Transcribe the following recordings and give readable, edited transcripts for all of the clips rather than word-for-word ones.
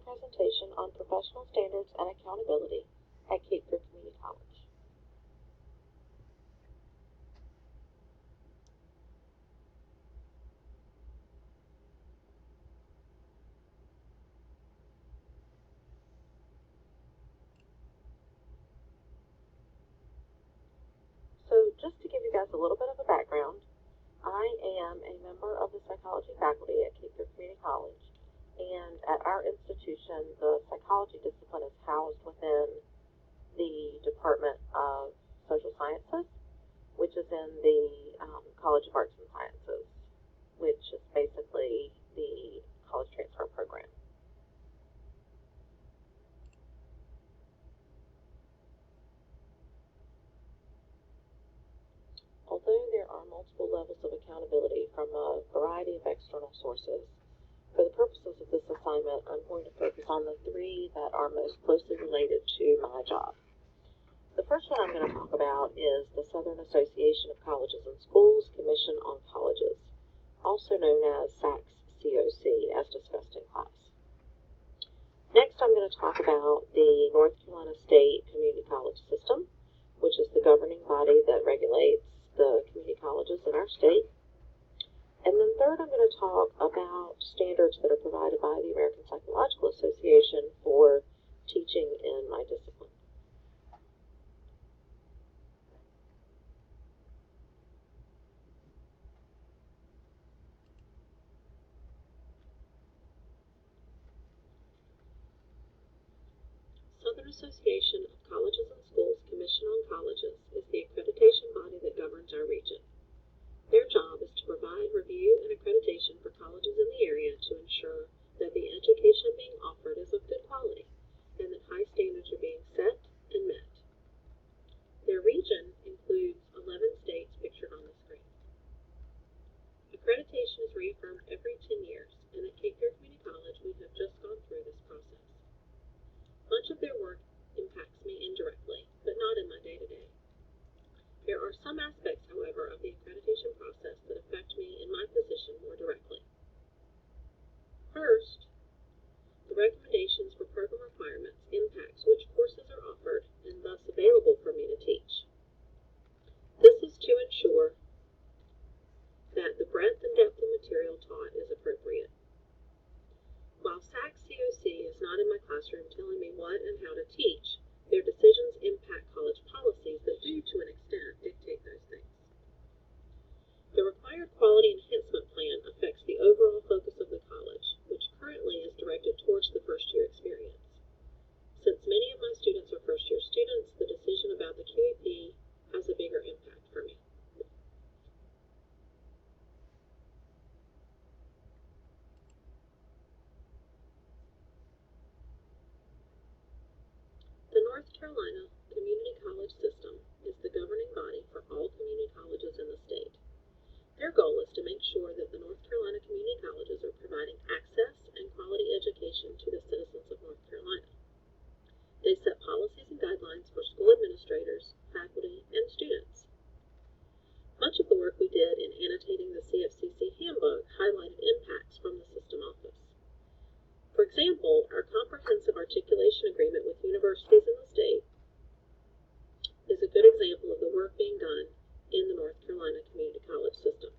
presentation on professional standards and accountability at Cape Fear Community College. So just to give you guys a little bit of a background, I am a member of the psychology faculty at Cape Fear Community College, and at our institution, the psychology discipline is housed within the Department of Social Sciences, which is in the College of Arts and Sciences, which is basically the college transfer program. Although there are multiple levels of accountability from a variety of external sources, for the purposes of this assignment, I'm going to focus on the three that are most closely related to my job. The first one I'm going to talk about is the Southern Association of Colleges and Schools Commission on Colleges, also known as SACS-COC, as discussed in class. Next, I'm going to talk about the North Carolina State Community College System, which is the governing body that regulates the community colleges in our state. And then third, I'm going to talk about standards that are provided by the American Psychological Association for teaching in my discipline. Southern Association of Colleges and Schools Commission on Colleges is the accreditation body that governs our region. Their job is to provide review and accreditation for colleges in the area to ensure that the education being offered is of good quality and that high standards are being set and met. Their region includes 11 states pictured on the screen. Accreditation is reaffirmed every 10 years, and at Cape Fear Community College we have just gone through this process. Much of their work impacts me indirectly, but not in my day-to-day. There are some aspects, however, of the accreditation process that affect me in my position more directly. First, the recommendations for program requirements impacts which courses are offered and thus available for me to teach. This is to ensure that the breadth and depth of material taught is appropriate. While SACS-COC is not in my classroom telling me what and how to teach, their decisions impact college policies that do, to an extent, dictate those things. The required quality enhancement plan affects the overall focus of the college, which currently is directed towards the first-year experience. Since many of my students are first-year students, the decision about the QEP has a bigger impact for me. The North Carolina Community College System is the governing body for all community colleges in the state. Their goal is to make sure that the North Carolina community colleges are providing access and quality education to the citizens of North Carolina. They set policies and guidelines for school administrators, faculty, and students. Much of the work we did in annotating the CFCC handbook highlighted impacts from the system office. For example, our comprehensive articulation agreement with universities in the state is a good example of the work being done in the North Carolina Community College System.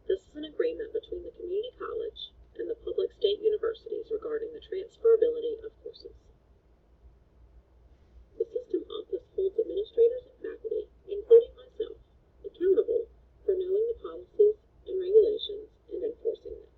This is an agreement between the community college and the public state universities regarding the transferability of courses. The system office holds administrators and faculty, including myself, accountable for knowing the policies and regulations and enforcing them.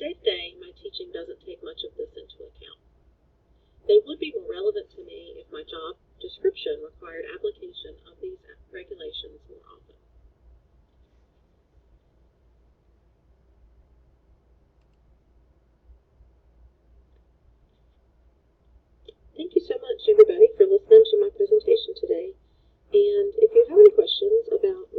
day-to-day, my teaching doesn't take much of this into account. They would be more relevant to me if my job description required application of these regulations more often. Thank you so much, everybody, for listening to my presentation today. And if you have any questions about